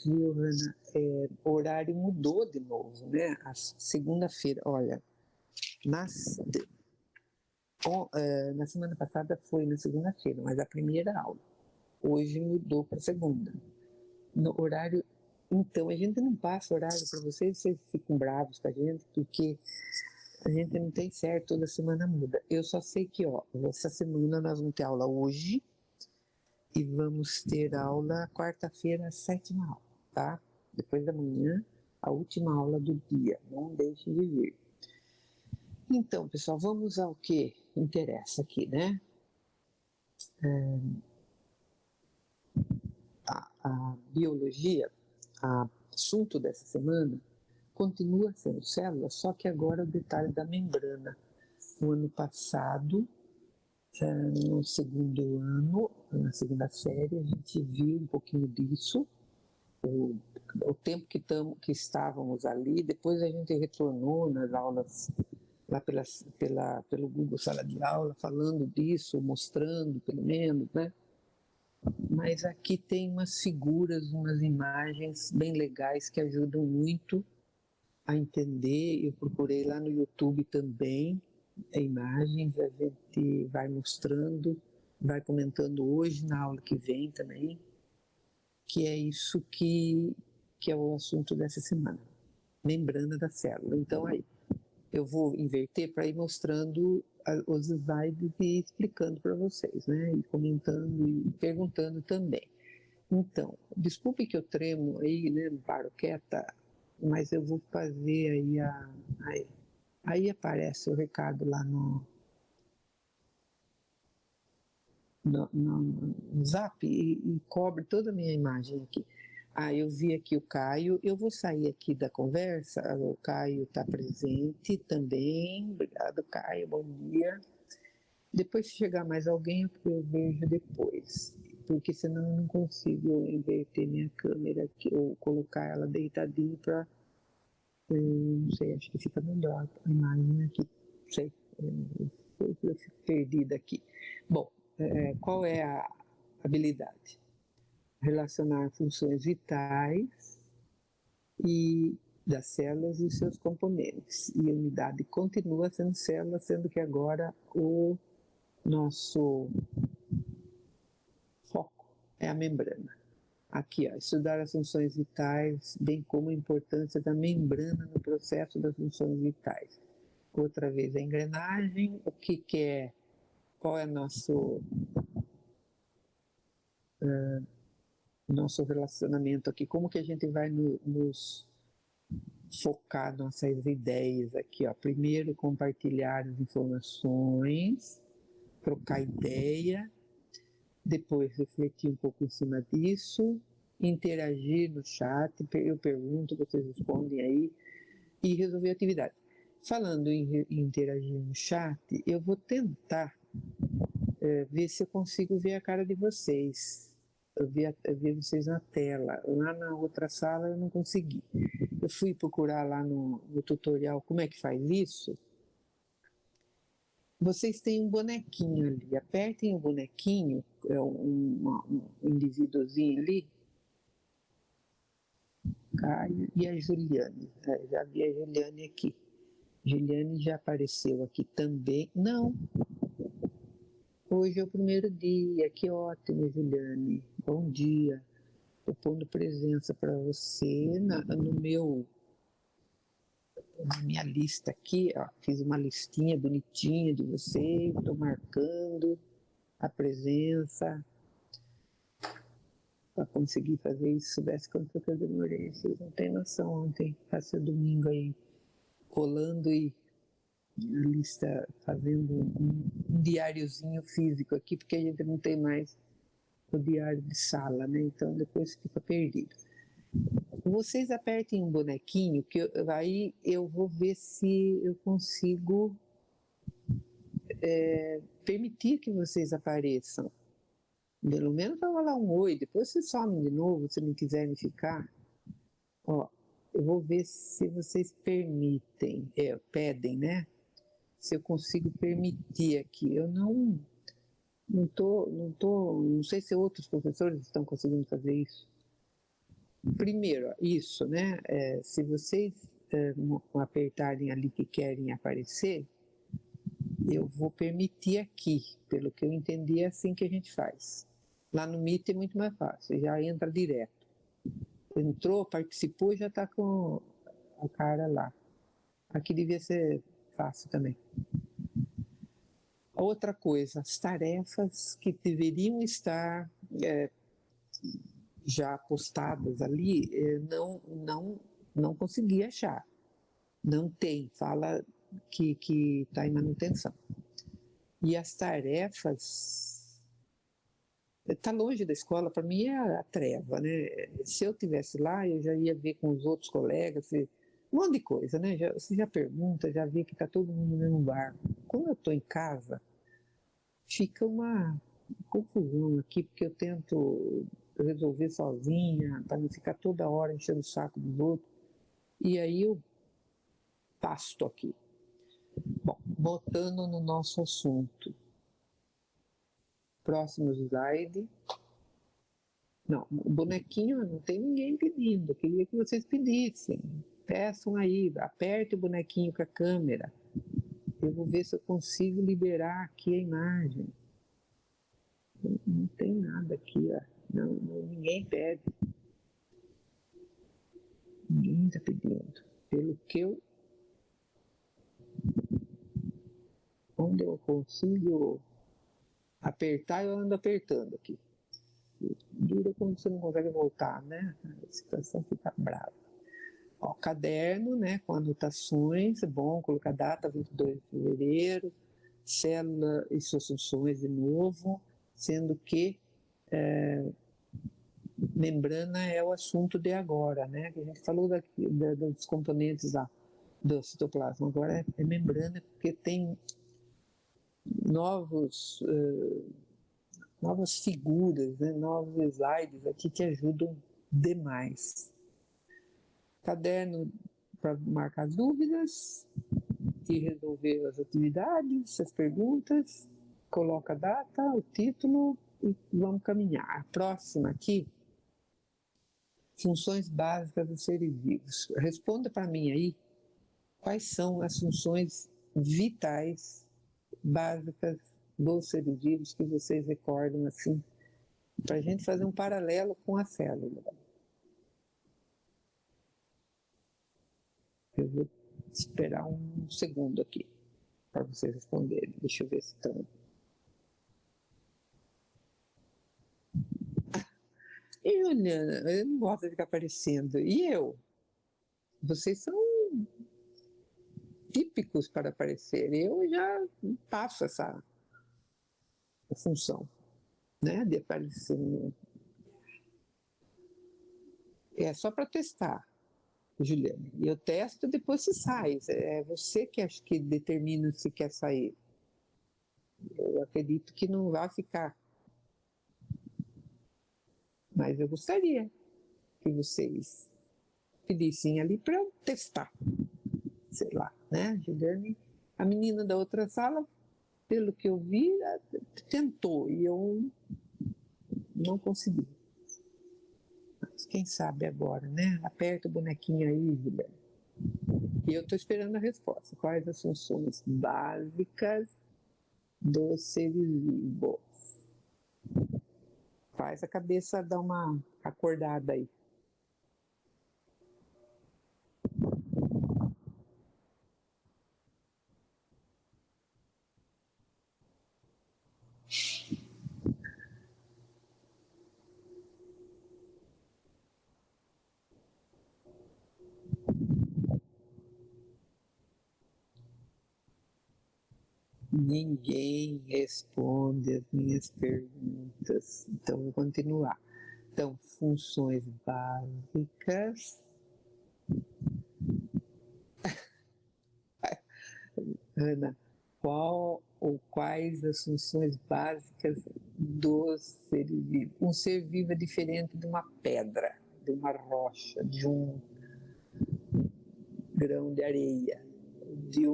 viu, Ana? O horário mudou de novo, né? A segunda-feira, olha, na semana passada foi na segunda-feira, mas a primeira aula. Hoje mudou para segunda. No horário. Então, a gente não passa horário para vocês ficam bravos com a gente, porque a gente não tem certo, toda semana muda. Eu só sei que, ó, essa semana nós vamos ter aula hoje e vamos ter aula quarta-feira, a 7ª aula, tá? Depois da manhã, a última aula do dia. Não deixe de vir. Então, pessoal, vamos ao que interessa aqui, né? A biologia, o assunto dessa semana, continua sendo célula, só que agora o detalhe da membrana. No ano passado, no segundo ano, na segunda série, a gente viu um pouquinho disso, o tempo que estávamos ali, depois a gente retornou nas aulas, lá pelo Google Sala de Aula, falando disso, mostrando pelo menos, né? Mas aqui tem umas figuras, umas imagens bem legais que ajudam muito a entender. Eu procurei lá no YouTube também imagens, a gente vai mostrando, vai comentando hoje, na aula que vem também, que é isso que é o assunto dessa semana, membrana da célula. Então aí, eu vou inverter para ir mostrando os slides e explicando para vocês, né, e comentando e perguntando também. Então, desculpe que eu tremo aí, né, paro quieta, mas eu vou fazer aí aparece o recado lá no Zap e cobre toda a minha imagem aqui. Eu vi aqui o Caio, eu vou sair aqui da conversa, o Caio está presente também, obrigado Caio, bom dia. Depois se chegar mais alguém eu vejo depois, porque senão eu não consigo inverter minha câmera aqui, ou colocar ela deitadinha para, não sei, acho que fica melhor a imagem aqui, não sei, eu fico perdida aqui. Bom, qual é a habilidade? Relacionar funções vitais e das células e seus componentes. E a unidade continua sendo célula, sendo que agora o nosso foco é a membrana. Aqui, ó, estudar as funções vitais, bem como a importância da membrana no processo das funções vitais. Outra vez, a engrenagem, o que é, qual é nosso relacionamento aqui, como que a gente vai nos focar nossas ideias aqui, ó. Primeiro, compartilhar as informações, trocar ideia, depois refletir um pouco em cima disso, interagir no chat, eu pergunto, vocês respondem aí, e resolver a atividade. Falando em interagir no chat, eu vou tentar ver se eu consigo ver a cara de vocês. Eu vi vocês na tela. Lá na outra sala eu não consegui. Eu fui procurar lá no tutorial como é que faz isso. Vocês têm um bonequinho ali. Apertem o bonequinho, um indivíduozinho ali. Caio e a Juliane. Já vi a Juliane aqui. Juliane já apareceu aqui também. Não. Hoje é o primeiro dia. Que ótimo, Juliane. Bom dia. Estou pondo presença para você na minha lista aqui, ó, fiz uma listinha bonitinha de você, estou marcando a presença para conseguir fazer isso. Soubesse quanto que eu demorei, vocês não têm noção. Ontem, passei o domingo aí, colando e a lista, fazendo um diáriozinho físico aqui, porque a gente não tem mais o diário de sala, né? Então depois fica perdido. Vocês apertem um bonequinho, aí eu vou ver se eu consigo permitir que vocês apareçam. Pelo menos vai rolar um oi, depois vocês somem de novo, se não quiserem ficar. Ó, eu vou ver se vocês pedem, né? Se eu consigo permitir aqui. Eu não sei se outros professores estão conseguindo fazer isso. Primeiro, isso, né? Se vocês apertarem ali que querem aparecer, eu vou permitir aqui, pelo que eu entendi, é assim que a gente faz. Lá no Meet é muito mais fácil, já entra direto. Entrou, participou, já está com a cara lá. Aqui devia ser fácil também. Outra coisa, as tarefas que deveriam estar já postadas ali, não consegui achar. Não tem, fala que está em manutenção. E as tarefas, está longe da escola, para mim é a treva, né? Se eu tivesse lá, eu já ia ver com os outros colegas, um monte de coisa, né? Você já pergunta, já vê que está todo mundo no mesmo barco. Quando eu estou em casa, fica uma confusão aqui, porque eu tento resolver sozinha, para não ficar toda hora enchendo o saco dos outros. E aí eu pasto aqui. Bom, voltando no nosso assunto. Próximo slide. Não, o bonequinho não tem ninguém pedindo. Eu queria que vocês pedissem. Peçam aí, aperte o bonequinho com a câmera. Eu vou ver se eu consigo liberar aqui a imagem. Não tem nada aqui, ó. Ninguém pede. Ninguém está pedindo. Pelo que eu. Onde eu consigo apertar, eu ando apertando aqui. Dura quando você não consegue voltar, né? A situação fica brava. Ó, caderno, né, com anotações, é bom colocar data, 22 de fevereiro, célula e suas funções de novo, sendo que membrana é o assunto de agora, né? A gente falou dos componentes do citoplasma, agora é membrana porque tem novas figuras, né, novos slides aqui que ajudam demais. Caderno para marcar dúvidas e resolver as atividades, as perguntas, coloca a data, o título e vamos caminhar. A próxima aqui, funções básicas dos seres vivos. Responda para mim aí quais são as funções vitais, básicas dos seres vivos que vocês recordam assim, para a gente fazer um paralelo com a célula. Eu vou esperar um segundo aqui para vocês responderem. Deixa eu ver se estão. E Juliana, eu não gosto de ficar aparecendo. E eu? Vocês são típicos para aparecer. Eu já passo essa função, né, de aparecer. É só para testar, Juliana. Eu testo, depois se sai. É você que acho que determina se quer sair. Eu acredito que não vai ficar. Mas eu gostaria que vocês pedissem ali para eu testar. Sei lá, né, Juliane? A menina da outra sala, pelo que eu vi, tentou e eu não consegui. Mas quem sabe agora, né? Aperta o bonequinho aí, Juliane. E eu estou esperando a resposta. Quais as funções básicas dos seres vivos? Faz a cabeça dar uma acordada aí. Ninguém responde as minhas perguntas. Então, vou continuar. Então, funções básicas. Ana, qual ou quais as funções básicas dos seres vivos? Um ser vivo é diferente de uma pedra, de uma rocha, de um grão de areia, de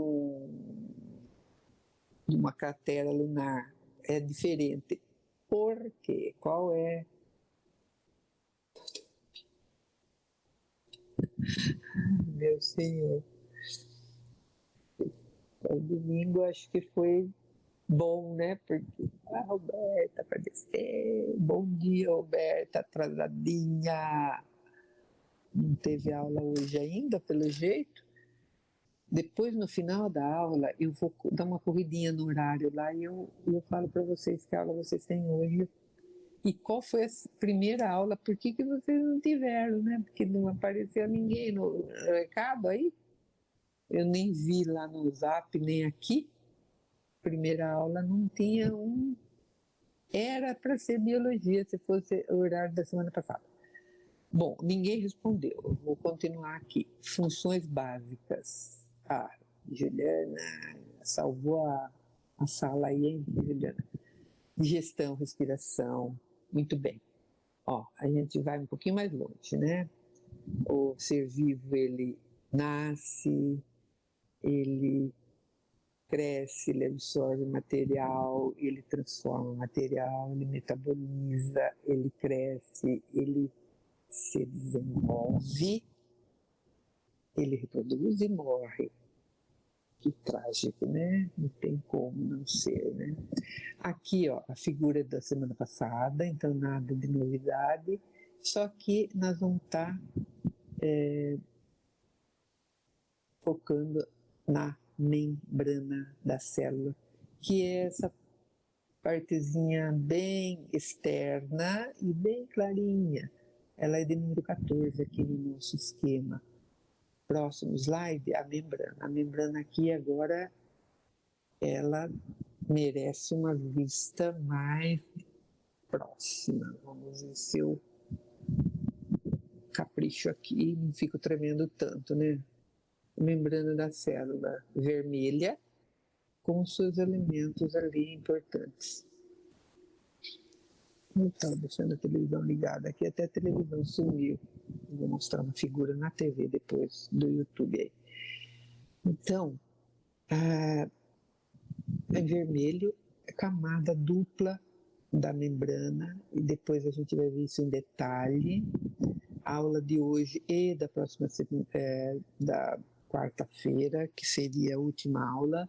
uma cratera lunar. É diferente. Por quê? Qual é Meu Senhor. O domingo acho que foi bom, né? Porque a Roberta apareceu. Bom dia, Roberta, atrasadinha. Não teve aula hoje ainda, pelo jeito. Depois, no final da aula, eu vou dar uma corridinha no horário lá e eu falo para vocês que aula vocês têm hoje. E qual foi a primeira aula? Por que vocês não tiveram, né? Porque não apareceu ninguém no recado aí. Eu nem vi lá no Zap, nem aqui. Primeira aula não tinha um. Era para ser biologia, se fosse o horário da semana passada. Bom, ninguém respondeu. Eu vou continuar aqui. Funções básicas. Ah, Juliana salvou a sala aí, hein, Juliana? Digestão, respiração. Muito bem. Ó, a gente vai um pouquinho mais longe, né? O ser vivo, ele nasce, ele cresce, ele absorve material, ele transforma material, ele metaboliza, ele cresce, ele se desenvolve, ele reproduz e morre. Que trágico, né? Não tem como não ser, né? Aqui, ó, a figura da semana passada, então nada de novidade, só que nós vamos estar focando na membrana da célula, que é essa partezinha bem externa e bem clarinha. Ela é de número 14 aqui no nosso esquema. Próximo slide, a membrana. A membrana aqui agora, ela merece uma vista mais próxima. Vamos ver se eu capricho aqui e não fico tremendo tanto, né? Membrana da célula vermelha, com seus elementos ali importantes. Não estava deixando a televisão ligada aqui, até a televisão sumiu. Vou mostrar uma figura na TV depois do YouTube aí. Então, em vermelho, é camada dupla da membrana, e depois a gente vai ver isso em detalhe. A aula de hoje e da próxima da quarta-feira, que seria a última aula,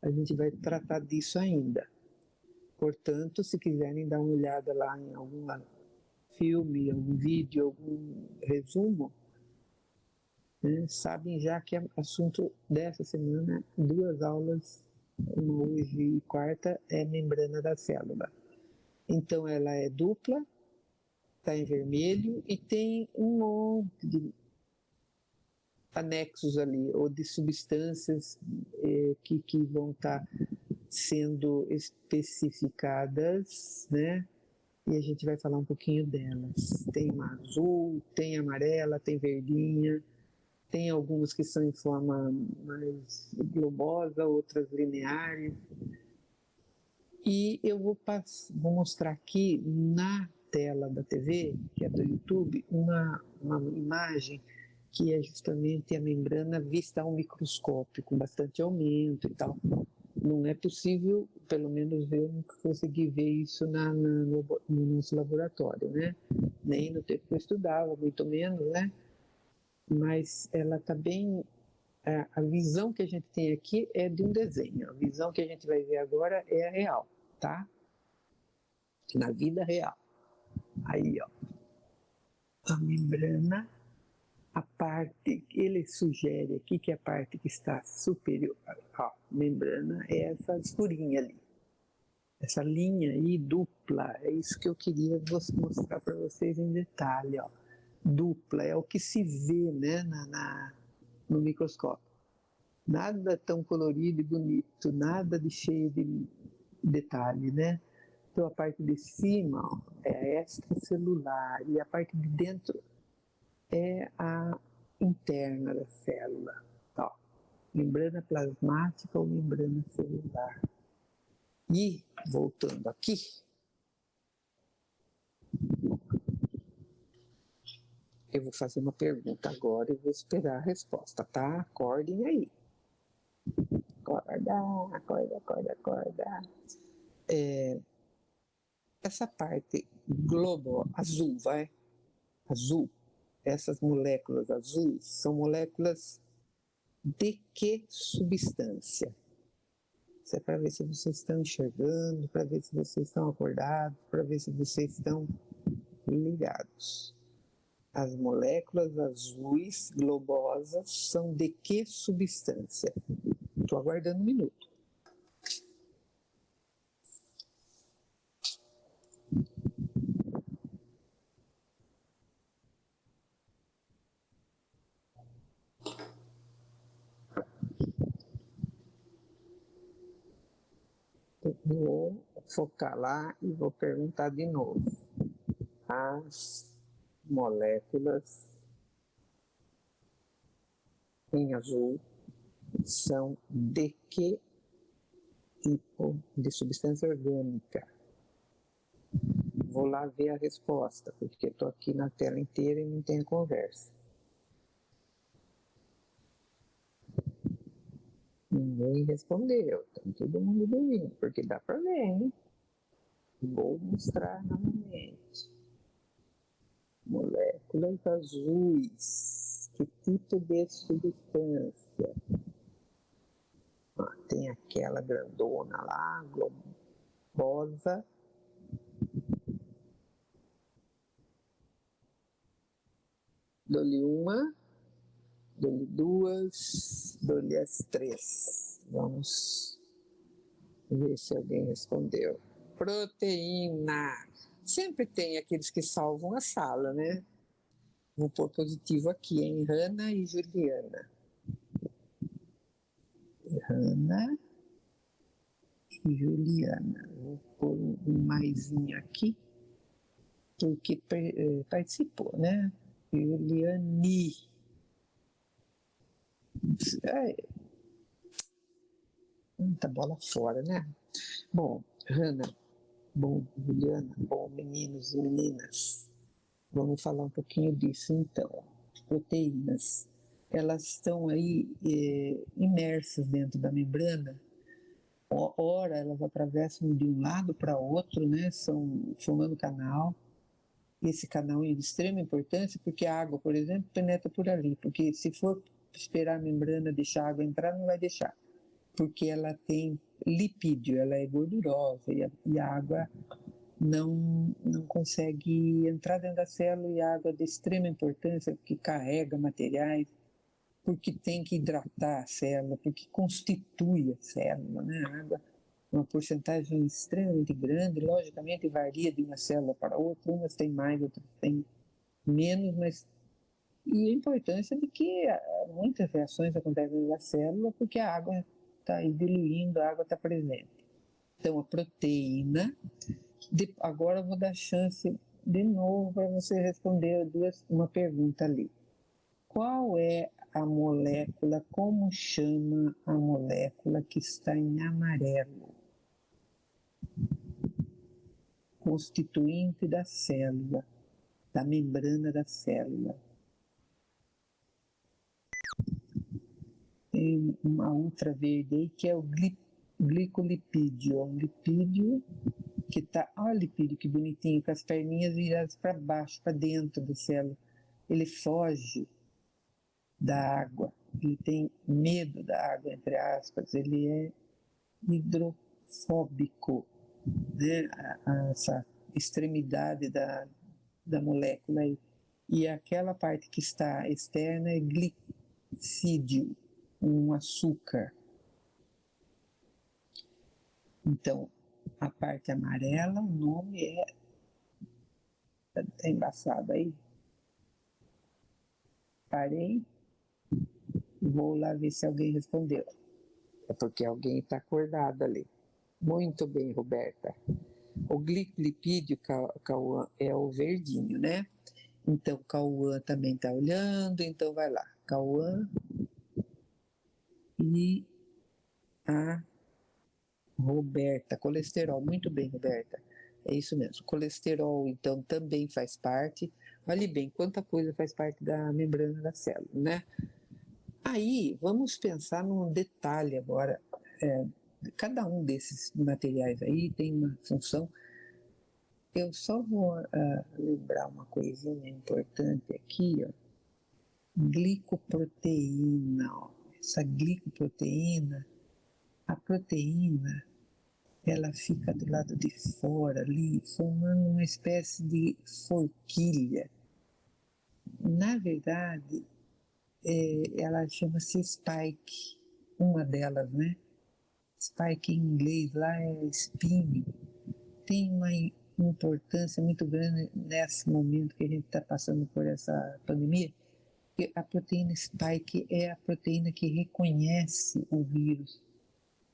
a gente vai tratar disso ainda. Portanto, se quiserem dar uma olhada lá em algum filme, algum vídeo, algum resumo, né, sabem já que é assunto dessa semana, 2 aulas, uma hoje e quarta, é membrana da célula. Então, ela é dupla, está em vermelho e tem um monte de anexos ali, ou de substâncias que vão estar sendo especificadas, né? E a gente vai falar um pouquinho delas. Tem uma azul, tem amarela, tem verdinha, tem algumas que são em forma mais globosa, outras lineares. E eu vou mostrar aqui na tela da TV, que é do YouTube, uma imagem que é justamente a membrana vista ao microscópio, com bastante aumento e tal. Não é possível, pelo menos eu nunca consegui ver isso no nosso laboratório, né? Nem no tempo que eu estudava, muito menos, né? Mas ela está bem. A visão que a gente tem aqui é de um desenho, a visão que a gente vai ver agora é a real, tá? Na vida real. Aí, ó. A membrana, a parte, ele sugere aqui que a parte que está superior à membrana é essa escurinha ali. Essa linha aí dupla, é isso que eu queria mostrar para vocês em detalhe, ó. Dupla, é o que se vê, né, no microscópio. Nada tão colorido e bonito, nada de cheio de detalhe, né? Então a parte de cima, ó, é extracelular e a parte de dentro é a interna da célula, ó. Membrana plasmática ou membrana celular. E, voltando aqui, eu vou fazer uma pergunta agora e vou esperar a resposta, tá? Acordem aí. Acorda, acorda, acorda, acorda. Essa parte globo azul, vai? Azul. essas moléculas azuis são moléculas de que substância? Isso é para ver se vocês estão enxergando, para ver se vocês estão acordados, para ver se vocês estão ligados. As moléculas azuis globosas são de que substância? Estou aguardando um minuto. Vou focar lá e vou perguntar de novo. As moléculas em azul são de que tipo de substância orgânica? Vou lá ver a resposta, porque estou aqui na tela inteira e não tenho conversa. Ninguém respondeu, então todo mundo dormindo, porque dá para ver, hein? Vou mostrar novamente. Moléculas azuis. Que tipo de substância? Tem aquela grandona lá, globosa. Dou-lhe uma, dou-lhe duas, dou-lhe as três. Vamos ver se alguém respondeu. Proteína. Sempre tem aqueles que salvam a sala, né? Vou pôr positivo aqui, hein? Hanna e Juliana. Hanna e Juliana. Vou pôr um maisinho aqui, porque participou, né? Juliane. Muita bola fora, né? Bom, Hanna, bom, Juliana, bom, meninos e meninas. Vamos falar um pouquinho disso então. Proteínas, elas estão aí imersas dentro da membrana. Ora, elas atravessam de um lado para outro, né? Formando canal. Esse canal é de extrema importância porque a água, por exemplo, penetra por ali. Porque se for esperar a membrana deixar a água entrar, não vai deixar. Porque ela tem lipídio, ela é gordurosa e a água não consegue entrar dentro da célula, e a água é de extrema importância porque carrega materiais, porque tem que hidratar a célula, porque constitui a célula, né? A água é uma porcentagem extremamente grande, logicamente varia de uma célula para outra, umas têm mais, outras têm menos, mas e a importância de que muitas reações acontecem na célula porque a água está aí diluindo, a água está presente. Então a proteína, agora eu vou dar chance de novo para você responder uma pergunta ali. Qual é a molécula, como chama a molécula que está em amarelo? Constituinte da célula, da membrana da célula. Tem uma outra verde aí que é o glicolipídio. É um lipídio que está, olha o lipídio que bonitinho, com as perninhas viradas para baixo, para dentro da célula. Ele foge da água, ele tem medo da água, entre aspas, ele é hidrofóbico, né? Essa extremidade da molécula aí. E aquela parte que está externa é glicídio, um açúcar. Então, a parte amarela, o nome é... Tá embaçado aí? Parei. Vou lá ver se alguém respondeu. É porque alguém está acordado ali. Muito bem, Roberta. O glicolipídio, Cauã, é o verdinho, né? Então, Cauã também está olhando, então vai lá. Cauã e a Roberta. Colesterol, muito bem, Roberta. É isso mesmo. Colesterol, então, também faz parte. Olhe bem, quanta coisa faz parte da membrana da célula, né? Aí, vamos pensar num detalhe agora. Cada um desses materiais aí tem uma função. Eu só vou lembrar uma coisinha importante aqui, ó. glicoproteína. Ó. Essa glicoproteína, a proteína, ela fica do lado de fora ali, formando uma espécie de forquilha. Na verdade, ela chama-se spike, uma delas, né? Spike em inglês lá é spin. Tem uma importância muito grande nesse momento que a gente está passando por essa pandemia, porque a proteína spike é a proteína que reconhece o vírus.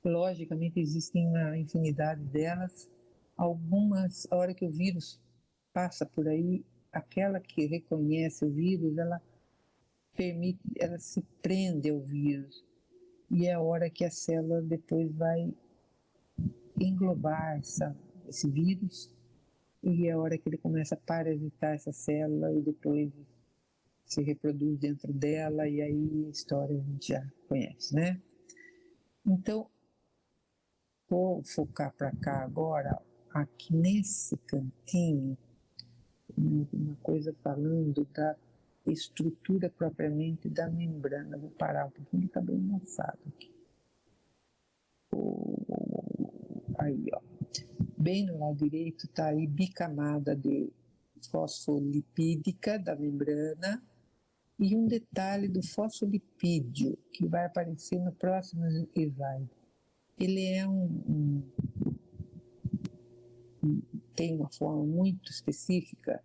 Logicamente, existem uma infinidade delas. Algumas, a hora que o vírus passa por aí, aquela que reconhece o vírus, ela permite, ela se prende ao vírus. E é a hora que a célula depois vai englobar esse vírus, e é a hora que ele começa a parasitar essa célula e depois se reproduz dentro dela, e aí a história a gente já conhece, né? Então, vou focar para cá agora, aqui nesse cantinho, uma coisa falando da estrutura propriamente da membrana. Vou parar um pouquinho, está bem embaçado aqui. Aí, ó. Bem no lado direito está aí bicamada de fosfolipídica da membrana e um detalhe do fosfolipídio que vai aparecer no próximo slide. Ele é tem uma forma muito específica,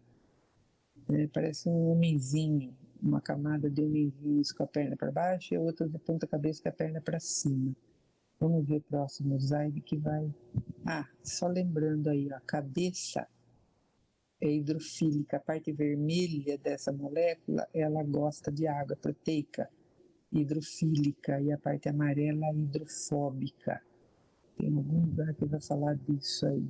né? Parece um homenzinho, uma camada de homenzinho com a perna para baixo e a outra de ponta cabeça com a perna para cima. Vamos ver o próximo slide que vai... só lembrando aí, ó, a cabeça é hidrofílica, a parte vermelha dessa molécula, ela gosta de água proteica, hidrofílica, e a parte amarela hidrofóbica. Tem algum lugar que vai falar disso aí.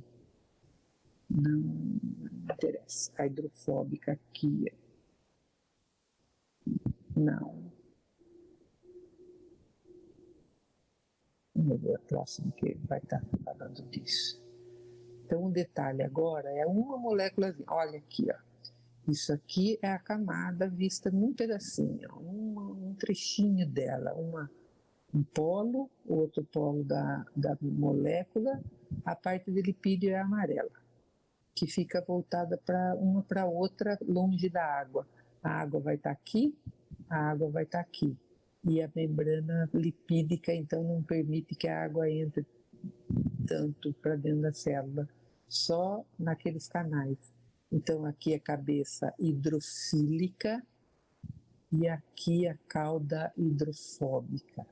Não interessa. A hidrofóbica aqui. Não. Vamos ver a próxima que vai estar falando disso. Então, um detalhe agora é uma moléculazinha. Olha aqui, ó. Isso aqui é a camada vista num pedacinho, um trechinho dela, um polo, o outro polo da molécula, a parte de lipídio é amarela, que fica voltada para uma para outra, longe da água. A água vai estar aqui, a água vai estar aqui. E a membrana lipídica, então, não permite que a água entre tanto para dentro da célula, só naqueles canais. Então, aqui a cabeça hidrofílica e aqui a cauda hidrofóbica,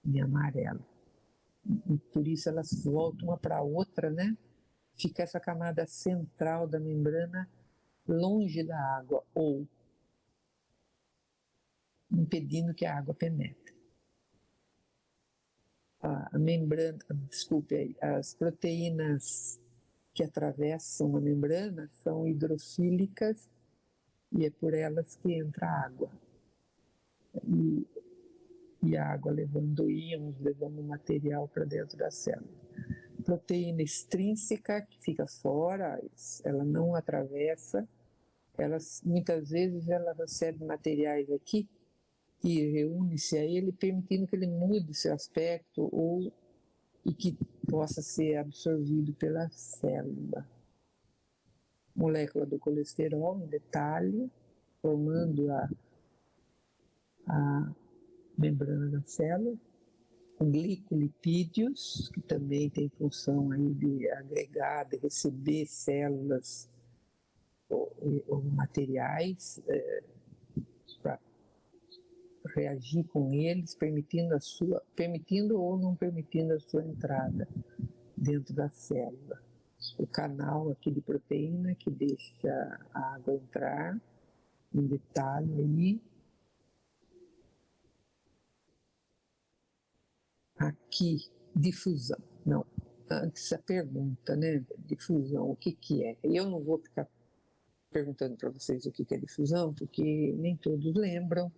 em amarelo. E por isso elas voltam uma para a outra, né? Fica essa camada central da membrana longe da água ou impedindo que a água penetre. A membrana, desculpe, as proteínas que atravessam a membrana são hidrofílicas e é por elas que entra a água. E a água levando íons, levando material para dentro da célula. Proteína extrínseca, que fica fora, ela não atravessa, muitas vezes ela recebe materiais aqui e reúne-se a ele, permitindo que ele mude seu aspecto e que possa ser absorvido pela célula. Molécula do colesterol, em detalhe, formando a membrana da célula. Glicolipídios, que também tem função aí de agregar, de receber células ou materiais para reagir com eles, permitindo ou não permitindo a sua entrada dentro da célula. O canal aqui de proteína que deixa a água entrar, em detalhe aí. Aqui, difusão. Não, antes a pergunta, né? Difusão, o que é? Eu não vou ficar perguntando para vocês o que é difusão, porque nem todos lembram.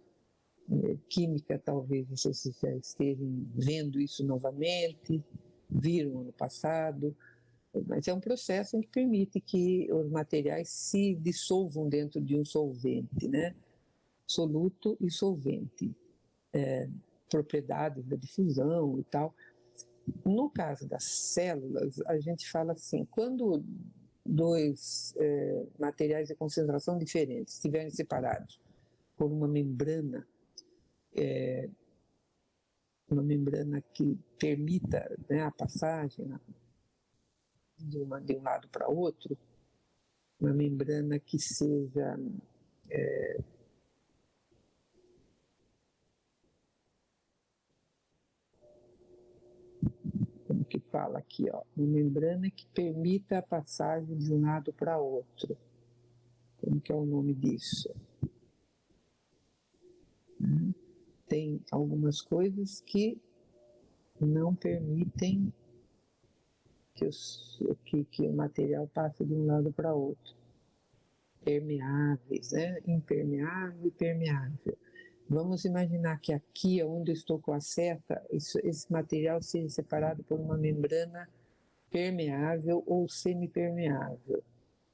Química, talvez vocês já estejam vendo isso novamente, viram ano passado, mas é um processo que permite que os materiais se dissolvam dentro de um solvente, né? soluto e solvente, propriedades da difusão e tal. No caso das células, a gente fala assim, quando dois materiais de concentração diferentes estiverem separados por uma membrana que permita, né, a passagem de um lado para outro, uma membrana que seja como que fala aqui, ó, uma membrana que permita a passagem de um lado para outro. Como que é o nome disso? Tem algumas coisas que não permitem que o material passe de um lado para outro. Permeáveis, né? Impermeável e permeável. Vamos imaginar que aqui, onde eu estou com a seta, esse material seja separado por uma membrana permeável ou semipermeável.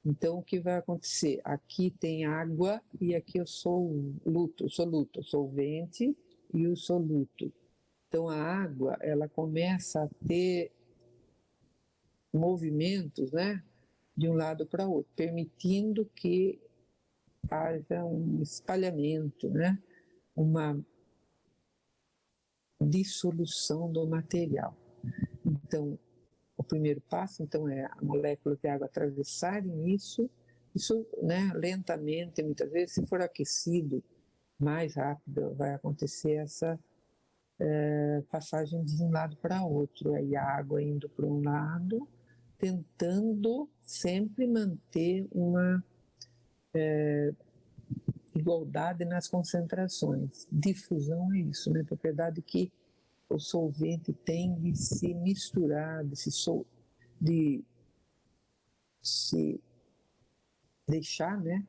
Então, o que vai acontecer? Aqui tem água e aqui eu soluto, solvente e o soluto. Então, a água, ela começa a ter movimentos, né, de um lado para o outro, permitindo que haja um espalhamento, né, uma dissolução do material. Então, o primeiro passo, então, é a molécula de água atravessarem isso, né, lentamente, muitas vezes, se for aquecido, mais rápido vai acontecer essa passagem de um lado para outro, aí a água indo para um lado, tentando sempre manter uma igualdade nas concentrações. Difusão é isso, né? Propriedade que o solvente tem de se misturar, de se deixar, né,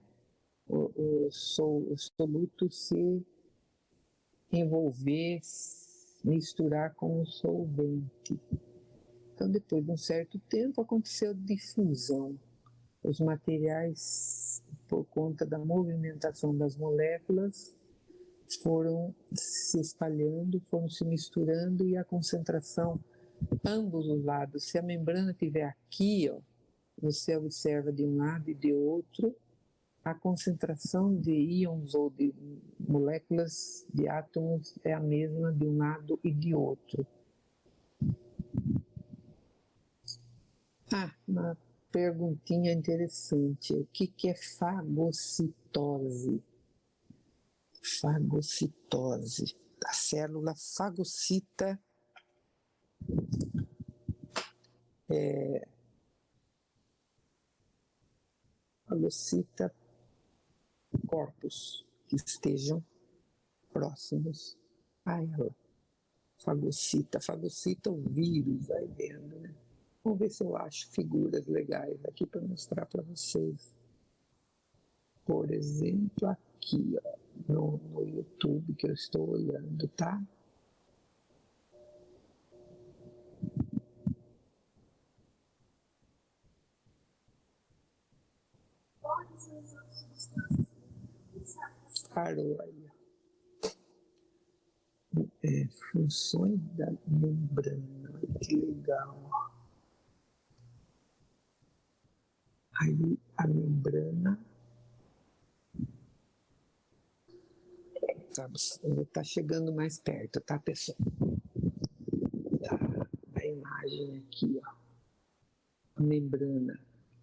o soluto se envolver, misturar com o solvente. Então, depois de um certo tempo, aconteceu difusão. Os materiais, por conta da movimentação das moléculas, foram se espalhando, foram se misturando e a concentração, ambos os lados. Se a membrana estiver aqui, ó, você observa de um lado e de outro, a concentração de íons ou de moléculas de átomos é a mesma de um lado e de outro. Uma perguntinha interessante. O que é fagocitose? Fagocitose. A célula fagocita fagocita corpos que estejam próximos a ela. Fagocita o vírus aí dentro, né? Vamos ver se eu acho figuras legais aqui para mostrar para vocês. Por exemplo, aqui, ó, no YouTube que eu estou olhando, tá? Parou aí. Funções da membrana, que legal. Aí a membrana tá chegando mais perto, tá, pessoal? A imagem aqui, ó. A membrana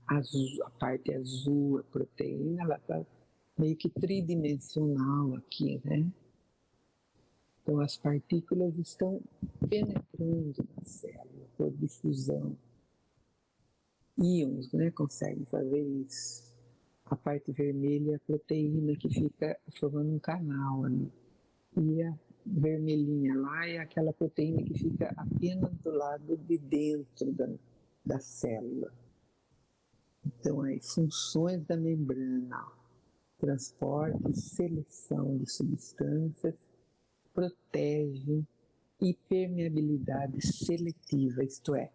azul, a parte azul, a proteína, ela tá meio que tridimensional aqui, né? Então as partículas estão penetrando na célula por difusão. Íons, né, conseguem fazer isso. A parte vermelha é a proteína que fica formando um canal ali. E a vermelhinha lá é aquela proteína que fica apenas do lado de dentro da célula. Então, aí, funções da membrana: transporte, seleção de substâncias, protege e permeabilidade seletiva, isto é,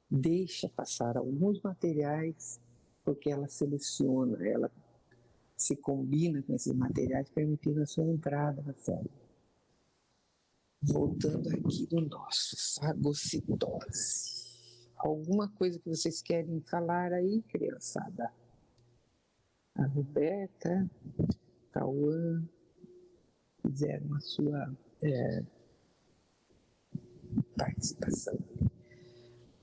deixa passar alguns materiais porque ela seleciona, ela se combina com esses materiais, permitindo a sua entrada na célula. Voltando aqui no nosso fagocitose. Alguma coisa que vocês querem falar aí, criançada? A Roberta, Cauã, fizeram a sua participação.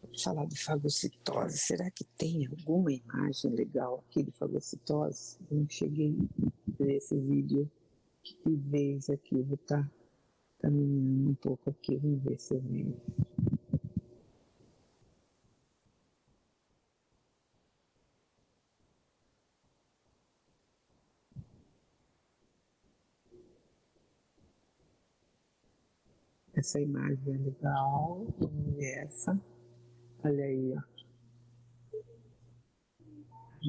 Vou falar de fagocitose. Será que tem alguma imagem legal aqui de fagocitose? Eu não cheguei a ver esse vídeo de vez aqui. Vou estar caminhando um pouco aqui, vamos ver se eu vejo. Essa imagem é legal, vamos ver essa. Olha aí, ó.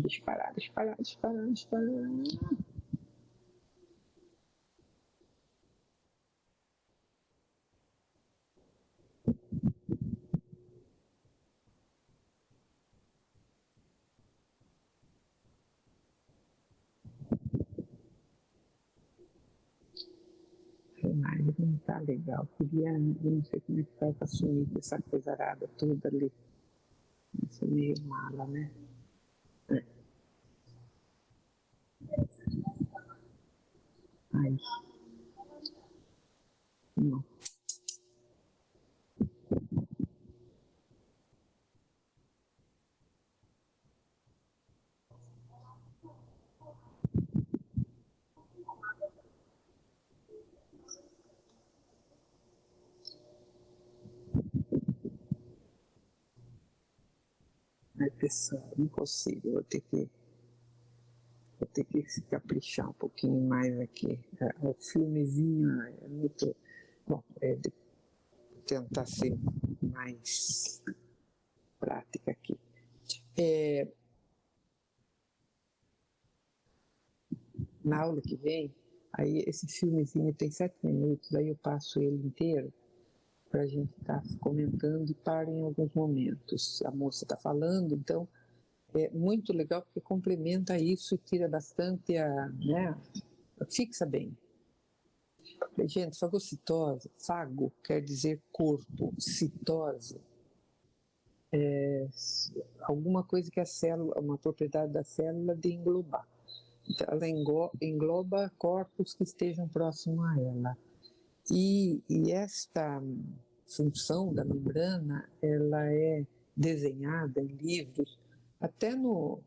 Disparar, disparar, disparar, disparar. A imagem não tá legal. Queria, eu não sei como é que vai para sumir com essa coisa arada toda ali. Isso é meio mala, né? É. Ai, não. Ai, pessoal, não consigo. Vou ter que se caprichar um pouquinho mais aqui. O filmezinho é muito. Bom, tentar ser mais prática aqui. Na aula que vem, aí esse filmezinho tem 7 minutos, aí eu passo ele inteiro para a gente estar comentando e para em alguns momentos. A moça está falando, então é muito legal porque complementa isso e tira bastante né, fixa bem. Gente, fagocitose, fago quer dizer corpo, citose alguma coisa que a célula, uma propriedade da célula de englobar. Então, ela engloba corpos que estejam próximos a ela. E esta função da membrana, ela é desenhada em livros, até no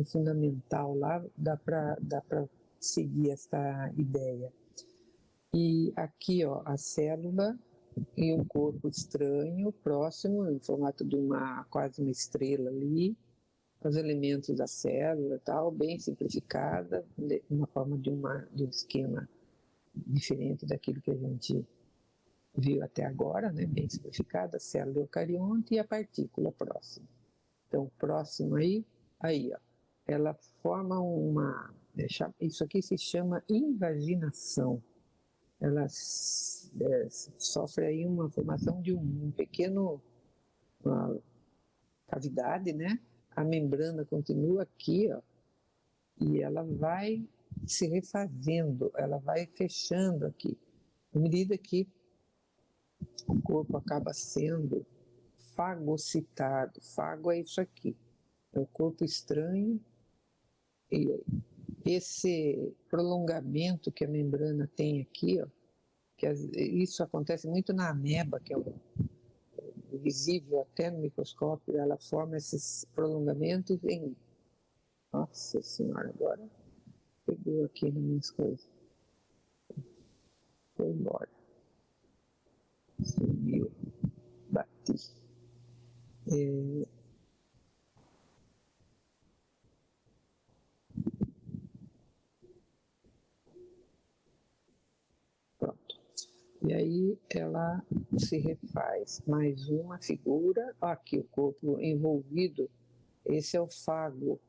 fundamental lá, dá para seguir essa ideia. E aqui, ó, a célula e um corpo estranho, próximo, em formato de quase uma estrela ali, os elementos da célula tal, bem simplificada, uma forma de um esquema diferente daquilo que a gente viu até agora, né, bem simplificada, a célula eucarionte e a partícula próxima. Então, próximo aí, ó, ela forma isso aqui se chama invaginação. Ela sofre aí uma formação de um pequeno uma cavidade, né? A membrana continua aqui, ó, e ela vai se refazendo, ela vai fechando aqui. À medida que o corpo acaba sendo fagocitado, fago é isso aqui, é o corpo estranho, e esse prolongamento que a membrana tem aqui, ó, isso acontece muito na ameba, que é visível até no microscópio, ela forma esses prolongamentos em... Nossa Senhora, agora pegou aqui nas minhas coisas. Foi embora. Sumiu. Bati. Pronto. E aí ela se refaz mais uma figura. Aqui o corpo envolvido. Esse é o fago.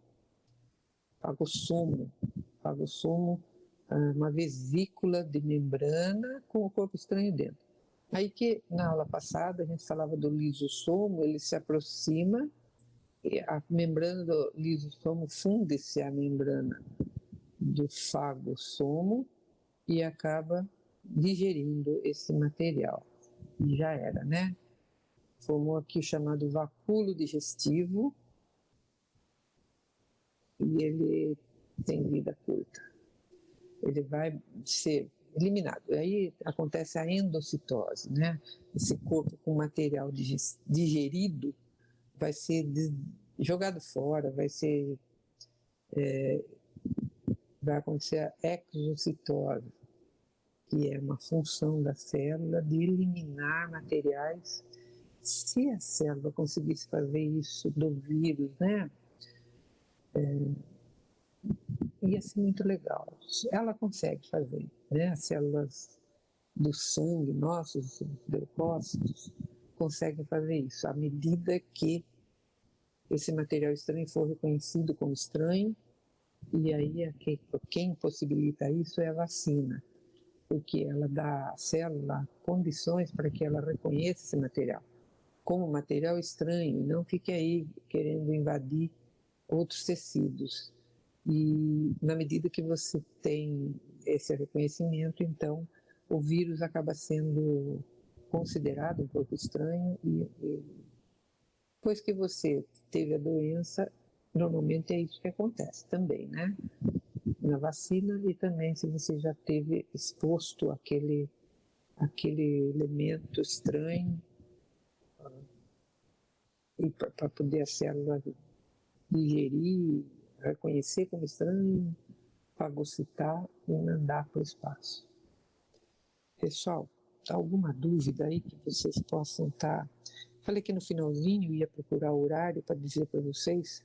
Fagossomo. Fagossomo, uma vesícula de membrana com o corpo estranho dentro. Aí que na aula passada a gente falava do lisossomo, ele se aproxima a membrana do lisosomo funde-se à membrana do fagosomo e acaba digerindo esse material. E já era, né? Formou aqui o chamado vacúolo digestivo e ele tem vida curta. Ele vai ser eliminado. Aí acontece a endocitose, né? Esse corpo com material digerido vai ser jogado fora, vai acontecer a exocitose, que é uma função da célula de eliminar materiais. Se a célula conseguisse fazer isso do vírus, né, ia ser muito legal. Ela consegue fazer, né? As células do sangue, nossos leucócitos, conseguem fazer isso, à medida que esse material estranho for reconhecido como estranho, e aí quem possibilita isso é a vacina, porque ela dá à célula condições para que ela reconheça esse material como material estranho, e não fique aí querendo invadir outros tecidos. E na medida que você tem esse reconhecimento, então o vírus acaba sendo considerado um pouco estranho e depois que você teve a doença, normalmente é isso que acontece também, né? Na vacina e também se você já teve exposto aquele elemento estranho e para poder a célula digerir, reconhecer como estranho, fagocitar e mandar para o espaço. Pessoal, alguma dúvida aí que vocês possam estar? Falei que no finalzinho ia procurar o horário para dizer para vocês.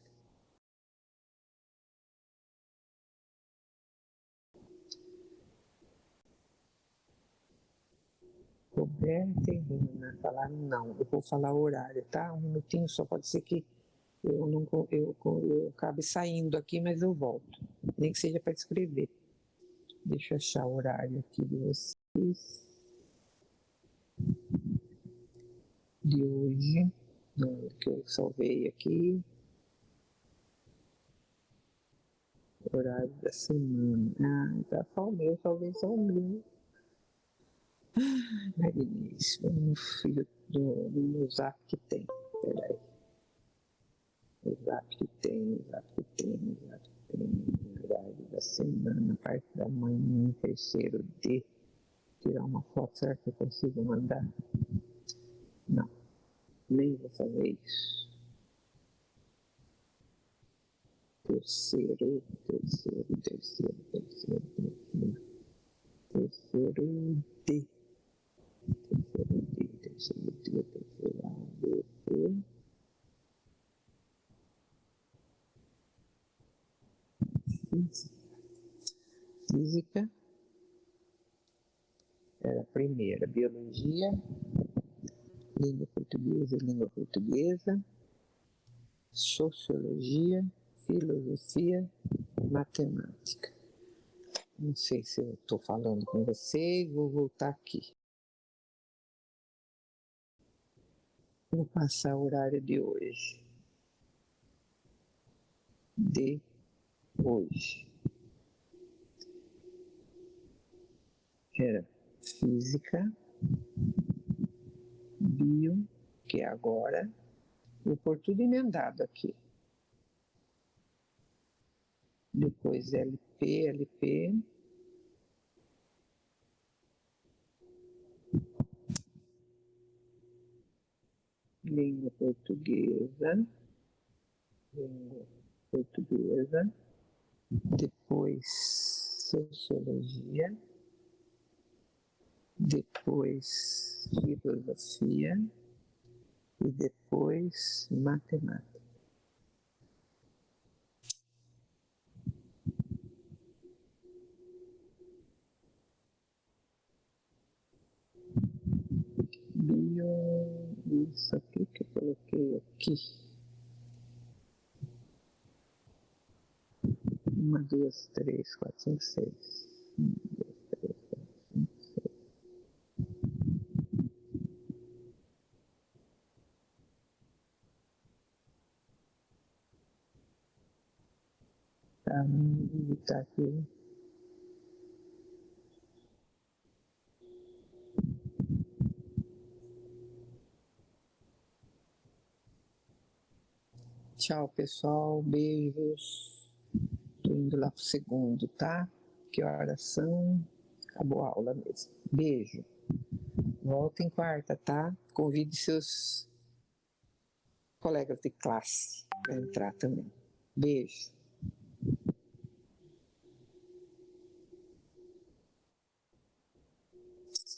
Roberta e Rina falaram não, eu vou falar o horário, tá? Um minutinho só, pode ser que eu acabe saindo aqui, mas eu volto, nem que seja para escrever. Deixa eu achar o horário aqui de vocês. De hoje, que eu salvei aqui. Horário da semana. Ah, tá só o meu, talvez só o meu. Magnífico. No filho do zap que tem. Peraí. O zap que tem. Horário da semana, parte da manhã, terceiro D. Tirar uma foto, será que eu consigo mandar? Não, nem vou fazer isso. Terceiro D. Física era a primeira, biologia, língua portuguesa, sociologia, filosofia, matemática. Não sei se eu estou falando com vocês, vou voltar aqui. Vou passar o horário de hoje. Era física, bio, que é agora, vou pôr tudo emendado aqui. Depois LP, língua portuguesa, depois sociologia, depois filosofia e depois matemática. Isso aqui que eu coloquei aqui. 1, 2, 3, 4, 5, 6. 1, 2, 3, 4, 5, 6. evitar aqui. Tchau, pessoal. Beijos. Tô indo lá pro segundo, tá? Que horas são? Acabou a aula mesmo. Beijo. Volta em quarta, tá? Convide seus colegas de classe para entrar também. Beijo.